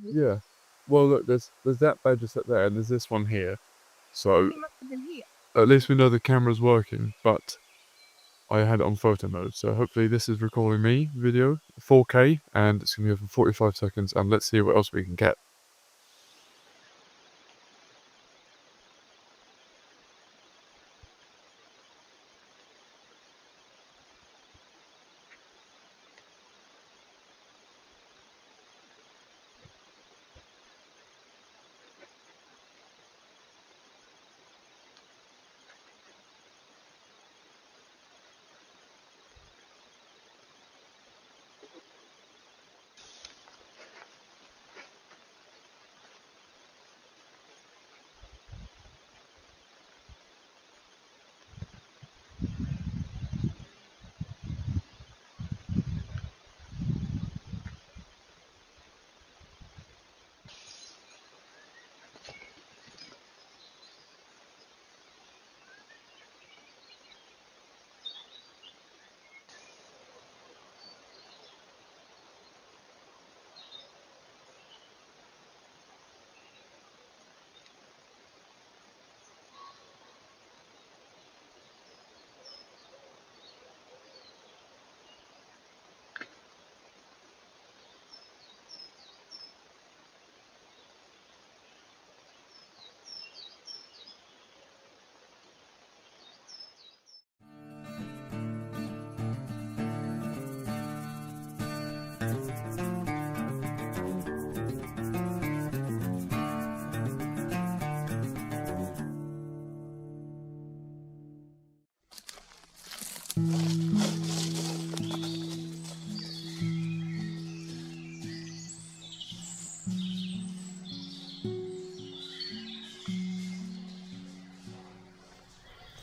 Yeah. Well, look, there's that badger set there, and there's this one here. So He must have been here. at least we know the camera's working, but I had it on photo mode, so hopefully this is recording me video 4K, and it's gonna be over 45 seconds, and let's see what else we can get.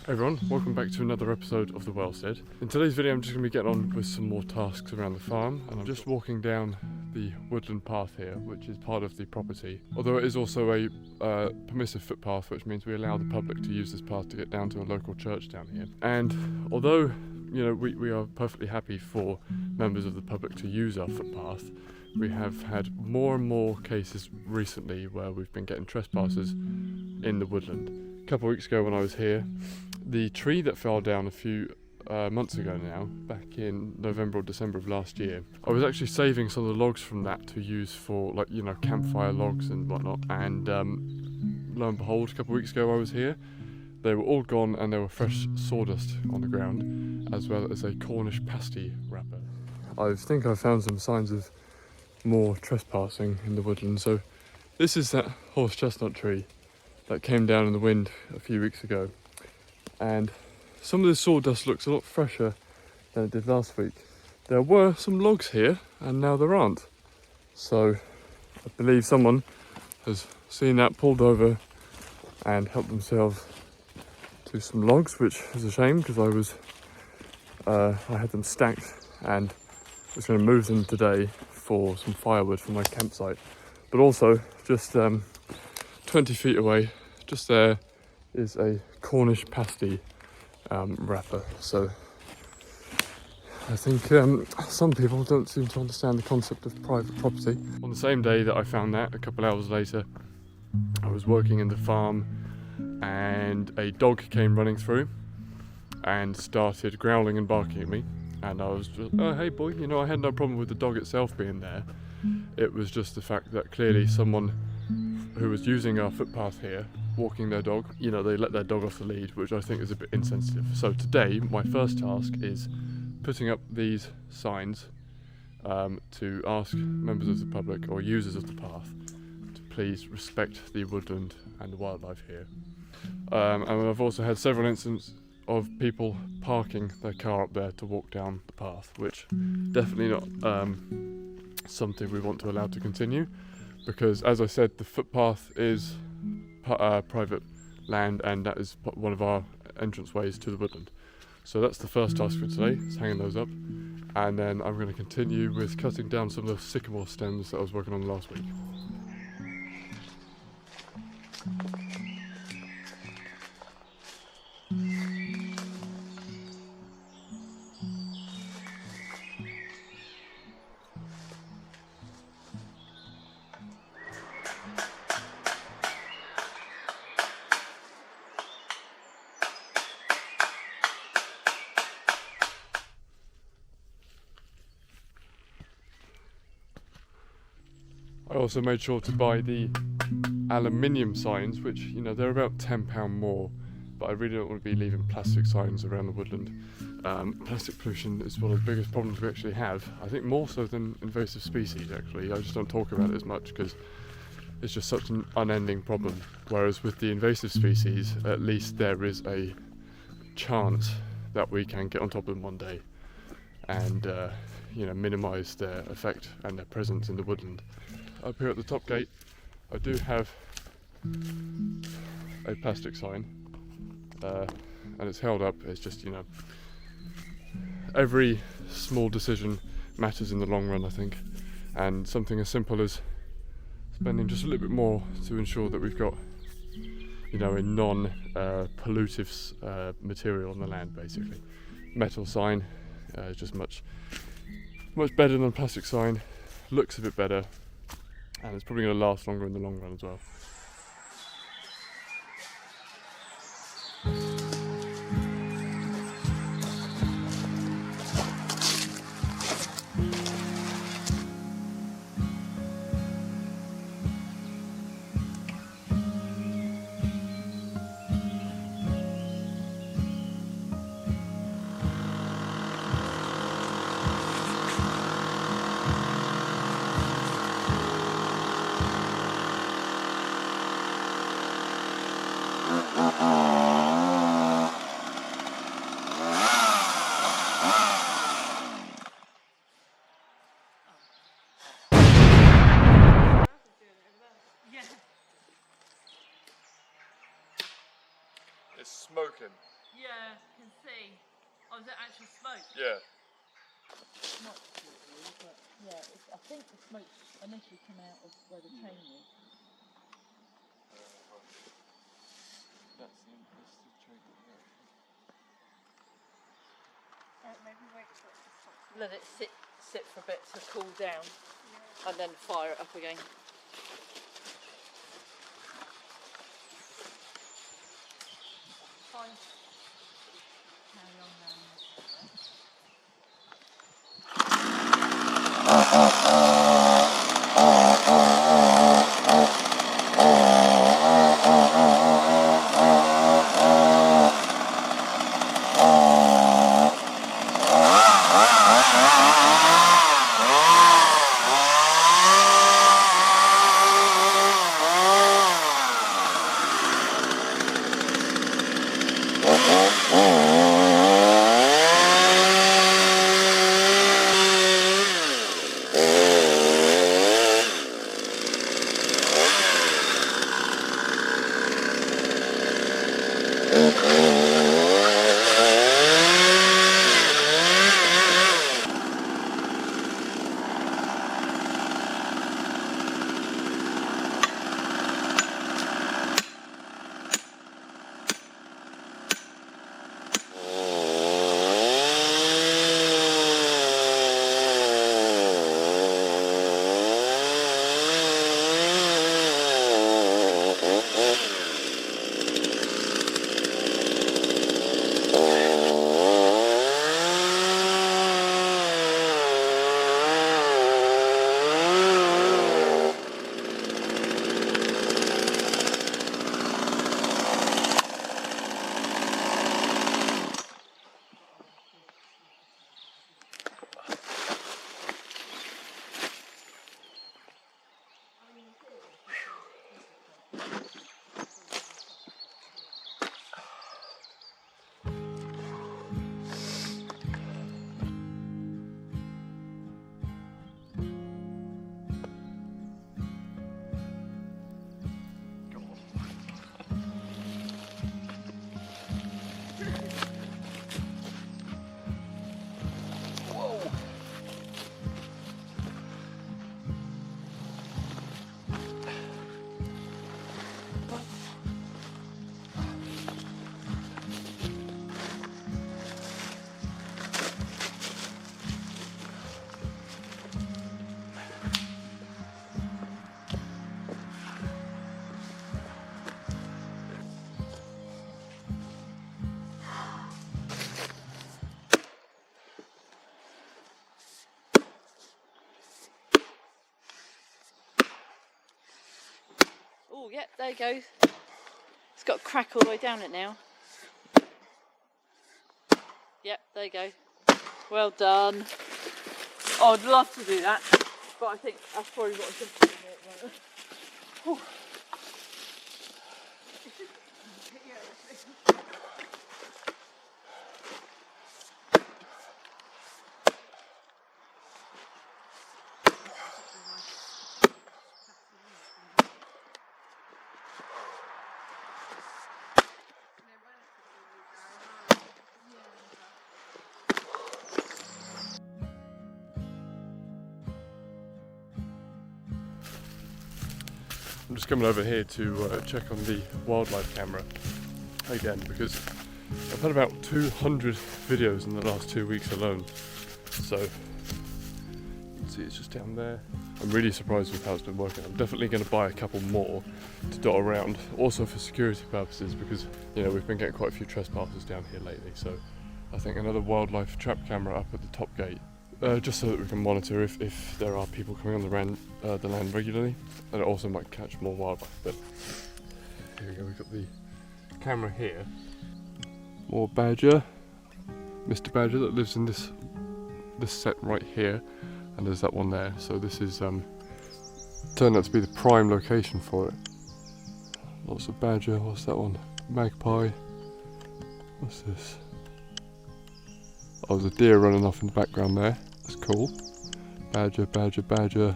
Hey everyone, welcome back to another episode of The Well Said. In today's video I'm just going to be getting on with some more tasks around the farm, and I'm just walking down the woodland path here, which is part of the property. Although it is also a permissive footpath, which means we allow the public to use this path to get down to a local church down here. And although, you know, we are perfectly happy for members of the public to use our footpath, we have had more and more cases recently where we've been getting trespassers in the woodland. A couple of weeks ago when I was here, the tree that fell down a few months ago now, back in November or December of last year, I was actually saving some of the logs from that to use for, like, you know, campfire logs and whatnot, and lo and behold, a couple of weeks ago I was here, they were all gone and there were fresh sawdust on the ground, as well as a Cornish pasty wrapper. I think I found some signs of more trespassing in the woodland. So this is that horse chestnut tree that came down in the wind a few weeks ago, and some of the sawdust looks a lot fresher than it did last week. There were some logs here and now there aren't, so I believe someone has seen that, pulled over and helped themselves to some logs, which is a shame because I had them stacked and was going to move them today for some firewood for my campsite. But also, just 20 feet away, just there, is a Cornish pasty wrapper. So I think some people don't seem to understand the concept of private property. On the same day that I found that, a couple hours later, I was working in the farm and a dog came running through and started growling and barking at me. And I was just, oh, hey boy, you know, I had no problem with the dog itself being there. It was just the fact that clearly someone who was using our footpath here, walking their dog, you know, they let their dog off the lead, which I think is a bit insensitive. So today, my first task is putting up these signs to ask members of the public or users of the path to please respect the woodland and the wildlife here. And I've also had several instances of people parking their car up there to walk down the path, which definitely not something we want to allow to continue, because as I said, the footpath is private land and that is one of our entrance ways to the woodland. So that's the first task for today, is hanging those up, and then I'm going to continue with cutting down some of the sycamore stems that I was working on last week. I also made sure to buy the aluminium signs, which, you know, they're about £10 more, but I really don't want to be leaving plastic signs around the woodland. Plastic pollution is one of the biggest problems we actually have. I think more so than invasive species, actually. I just don't talk about it as much because it's just such an unending problem. Whereas with the invasive species, at least there is a chance that we can get on top of them one day and you know, minimise their effect and their presence in the woodland. Up here at the top gate, I do have a plastic sign, and it's held up. It's just, you know, every small decision matters in the long run, I think, and something as simple as spending just a little bit more to ensure that we've got, you know, a non-pollutive material on the land, basically. Metal sign is just much better than a plastic sign, looks a bit better, and it's probably going to last longer in the long run as well. It's smoking. Yeah, can see. Oh, is it actual smoke? Yeah. Not really, but yeah, I think the smoke initially came out of where the chain is. That's the chain. Maybe wait for it to stop. Let it sit for a bit to cool down, and then fire it up again. Fine. Carry on round this. Oh, yep, there you go. It's got a crack all the way down it now. Yep, there you go. Well done. Oh, I'd love to do that, but I think that's probably what I'm going to do at the moment. Oh. I'm just coming over here to check on the wildlife camera again, because I've had about 200 videos in the last 2 weeks alone. So you can see it's just down there. I'm really surprised with how it's been working. I'm definitely going to buy a couple more to dot around, also for security purposes, because you know we've been getting quite a few trespassers down here lately. So I think another wildlife trap camera up at the top gate, just so that we can monitor if there are people coming on the land regularly, and it also might catch more wildlife. But here we go, we've got the camera here. More badger, Mr. Badger that lives in this set right here, and there's that one there. So this is turned out to be the prime location for it. Lots of badger. What's that one? Magpie. What's this? Oh, there's a deer running off in the background there. That's cool. Badger, badger, badger.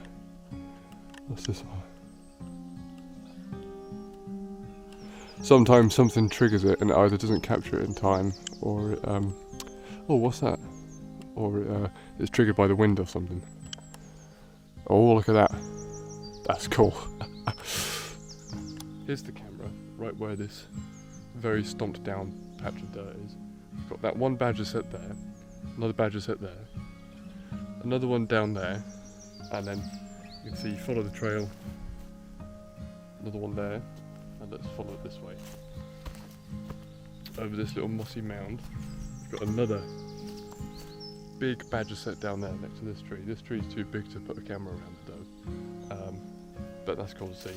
What's this one? Sometimes something triggers it and it either doesn't capture it in time, or oh, what's that? Or it's triggered by the wind or something. Oh, look at that. That's cool. Here's the camera, right where this very stomped down patch of dirt is. We've got that one badger set there, another badger set there, another one down there, and then you can see follow the trail, another one there, and let's follow it this way. Over this little mossy mound, we've got another big badger set down there next to this tree. This tree is too big to put a camera around it though, but that's cool to see.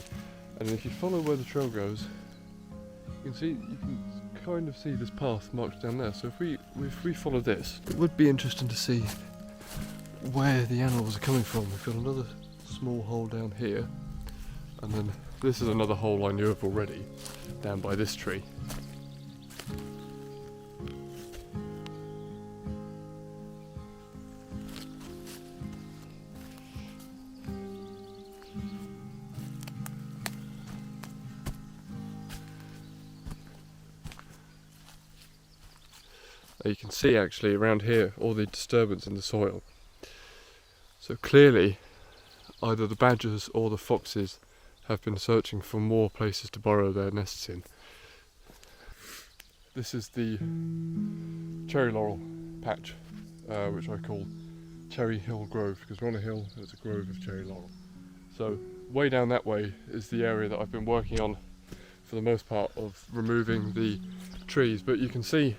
And then if you follow where the trail goes, you can kind of see this path marked down there. So if we follow this, it would be interesting to see where the animals are coming from. We've got another small hole down here, and then this is another hole I knew of already, down by this tree. You can see actually around here all the disturbance in the soil. So clearly either the badgers or the foxes have been searching for more places to burrow their nests in. This is the cherry laurel patch, which I call Cherry Hill Grove, because we're on a hill and it's a grove of cherry laurel. So way down that way is the area that I've been working on for the most part of removing the trees, but you can see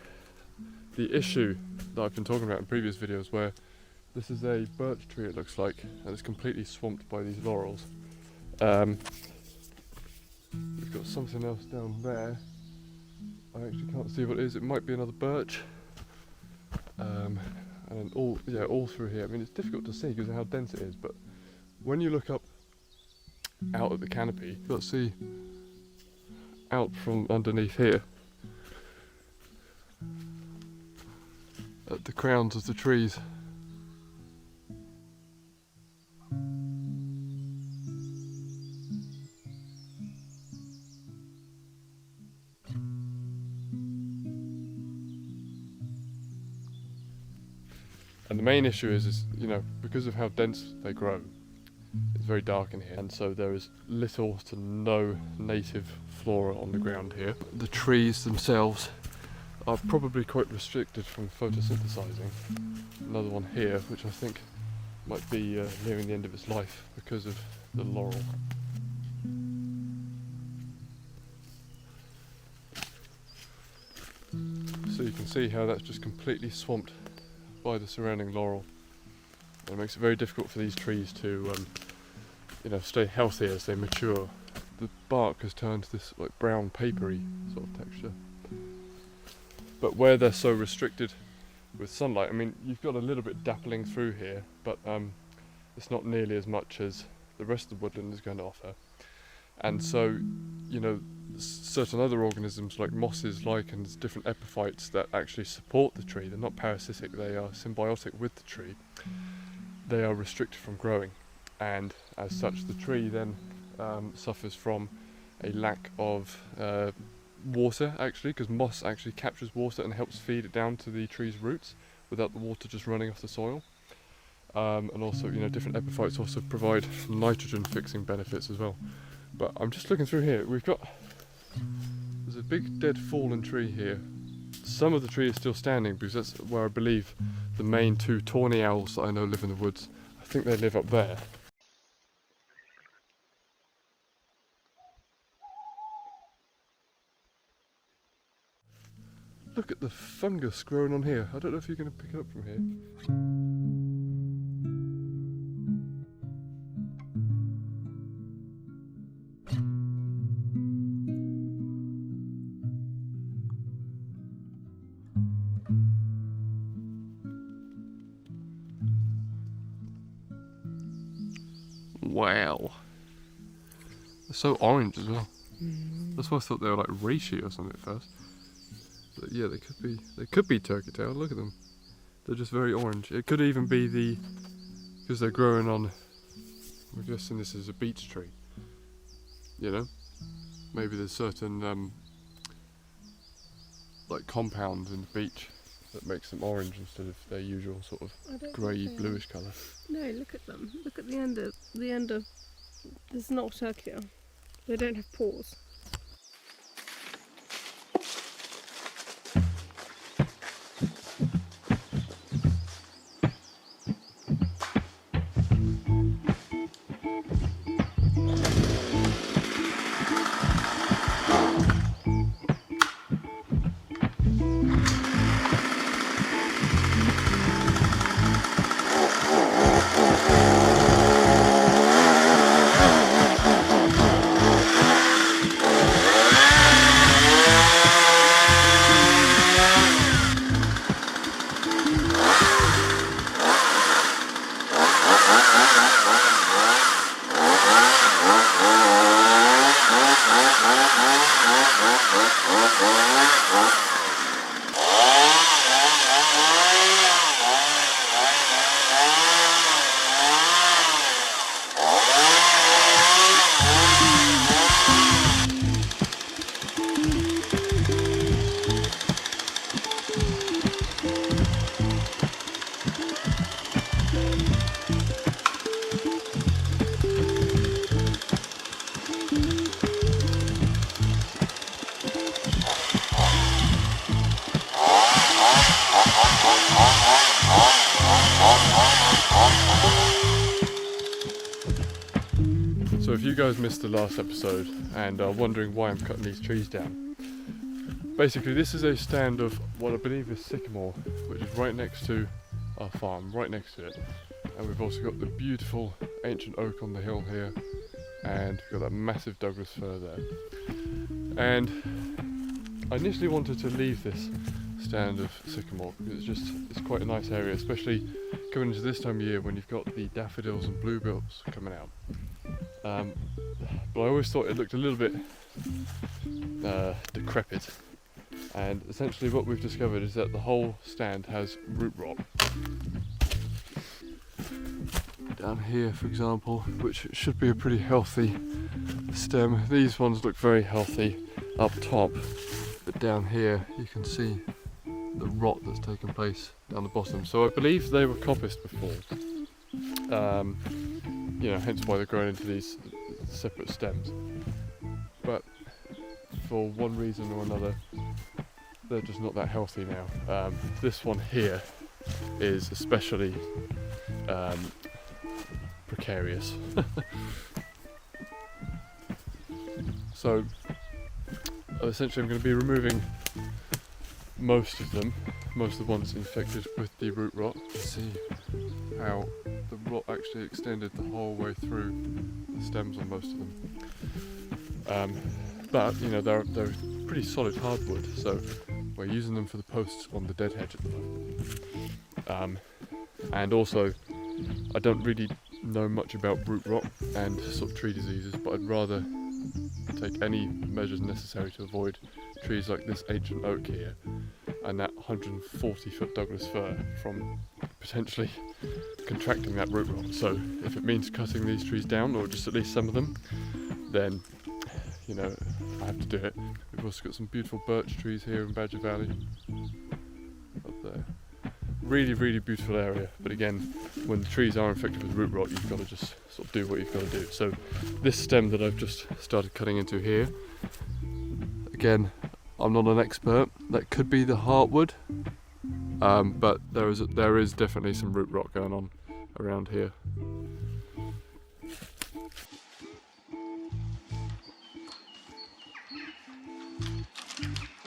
the issue that I've been talking about in previous videos, where this is a birch tree, it looks like, and it's completely swamped by these laurels. We've got something else down there. I actually can't see what it is. It might be another birch. And then all through here. I mean, it's difficult to see because of how dense it is, but when you look up out at the canopy, you've got to see out from underneath here at the crowns of the trees. And the main issue is, you know, because of how dense they grow, it's very dark in here, and so there is little to no native flora on the ground here. The trees themselves are probably quite restricted from photosynthesizing. Another one here, which I think might be nearing the end of its life because of the laurel. So you can see how that's just completely swamped by the surrounding laurel. And it makes it very difficult for these trees to stay healthy as they mature. the bark has turned this like brown papery sort of texture. But where they're so restricted with sunlight, I mean, you've got a little bit dappling through here, but it's not nearly as much as the rest of the woodland is going to offer. And so, you know, certain other organisms like mosses, lichens, different epiphytes that actually support the tree, they're not parasitic, they are symbiotic with the tree, they are restricted from growing. And as such, the tree then suffers from a lack of water, actually, because moss actually captures water and helps feed it down to the tree's roots without the water just running off the soil. And also, you know, different epiphytes also provide nitrogen fixing benefits as well. But I'm just looking through here, there's a big dead fallen tree here. Some of the tree is still standing because that's where I believe the main two tawny owls that I know live in the woods. I think they live up there. Look at the fungus growing on here. I don't know if you're going to pick it up from here. Wow. They're so orange as well. That's why I thought they were like reishi or something at first. But yeah, they could be turkey tail. Look at them. They're just very orange. It could even be because they're growing on, I'm guessing this is a beech tree. You know? Maybe there's certain like compounds in the beech that makes them orange instead of their usual sort of grey bluish colour. No, look at them. Look at the end of there's not turkey. They don't have pores. So if you guys missed the last episode and are wondering why I'm cutting these trees down, basically this is a stand of what I believe is sycamore, which is right next to our farm, right next to it. And we've also got the beautiful ancient oak on the hill here, and we've got that massive Douglas fir there. And I initially wanted to leave this stand of sycamore because it's quite a nice area, especially coming into this time of year when you've got the daffodils and bluebells coming out. But I always thought it looked a little bit decrepit, and essentially what we've discovered is that the whole stand has root rot. Down here, for example, which should be a pretty healthy stem, these ones look very healthy up top, but down here you can see the rot that's taken place down the bottom. So I believe they were coppiced before, you know, hence why they're growing into these separate stems. But for one reason or another, they're just not that healthy now. This one here is especially precarious. So essentially I'm going to be removing most of the ones infected with the root rot. See how the rot actually extended the whole way through the stems on most of them. But you know, they're pretty solid hardwood, so we're using them for the posts on the dead hedge at the moment. And also, I don't really know much about root rot and sort of tree diseases, but I'd rather take any measures necessary to avoid trees like this ancient oak here and that 140-foot Douglas fir from potentially contracting that root rot. So if it means cutting these trees down, or just at least some of them, then you know, I have to do it. We've also got some beautiful birch trees here in Badger Valley up there. Really, really beautiful area, but again, when the trees are infected with root rot, you've got to just sort of do what you've got to do. So this stem that I've just started cutting into here, again, I'm not an expert. That could be the heartwood, but there is definitely some root rot going on around here.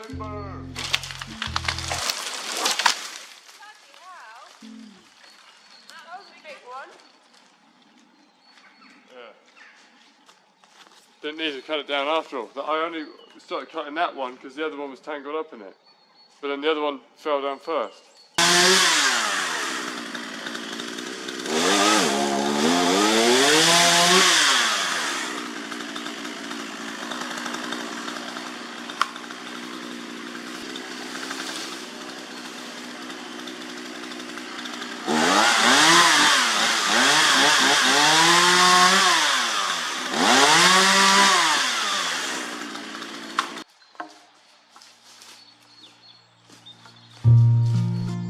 Timber! Didn't need to cut it down after all. I only started cutting that one because the other one was tangled up in it. But then the other one fell down first.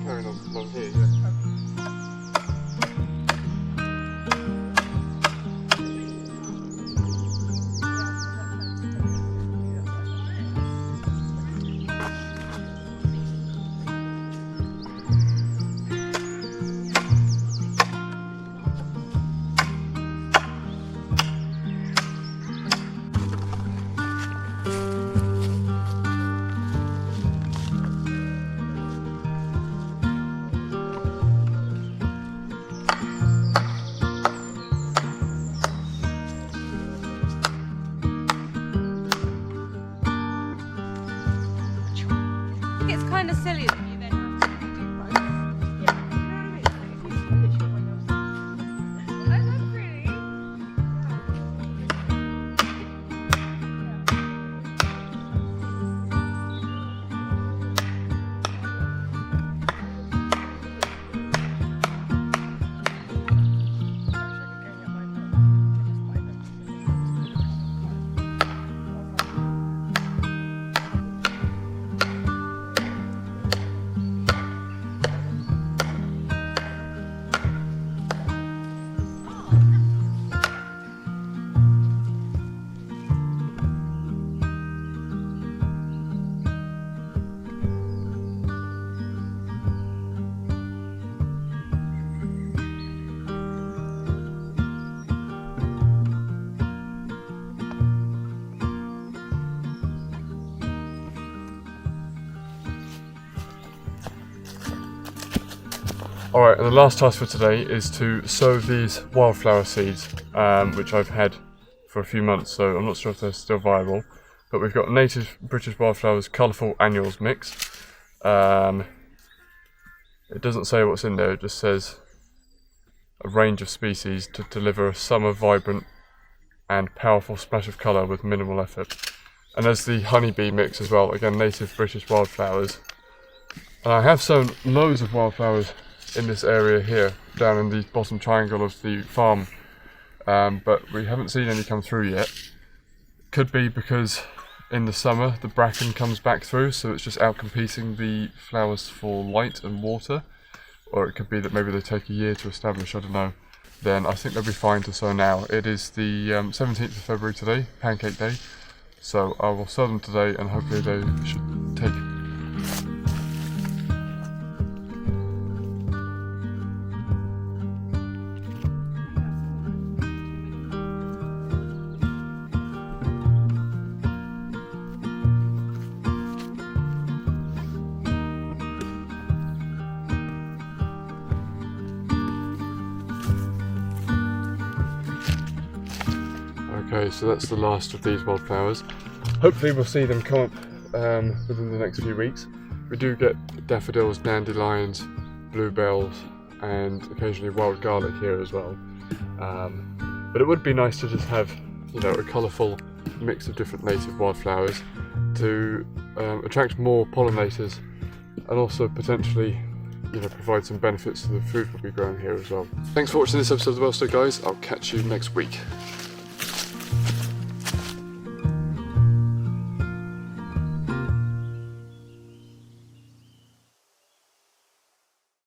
Carrying on along here, yeah. It's kind of silly that you then have to do both. Yeah, you know what I mean? Like, if you see a picture when you're oh, that's pretty. Alright, and the last task for today is to sow these wildflower seeds, which I've had for a few months, so I'm not sure if they're still viable. But we've got native British wildflowers colourful annuals mix. It doesn't say what's in there, it just says a range of species to deliver a summer vibrant and powerful splash of colour with minimal effort. And there's the honeybee mix as well, again native British wildflowers. And I have sown loads of wildflowers in this area here, down in the bottom triangle of the farm, but we haven't seen any come through yet. Could be because in the summer the bracken comes back through, so it's just out competing the flowers for light and water, or it could be that maybe they take a year to establish, I don't know. Then I think they'll be fine to sow now. It is the 17th of February today, Pancake Day, so I will sow them today and hopefully they should take. Okay, so that's the last of these wildflowers. Hopefully we'll see them come up within the next few weeks. We do get daffodils, dandelions, bluebells, and occasionally wild garlic here as well. But it would be nice to just have, you know, a colourful mix of different native wildflowers to attract more pollinators and also potentially, you know, provide some benefits to the food we'll be growing here as well. Thanks for watching this episode of the Wellstead, guys. I'll catch you next week.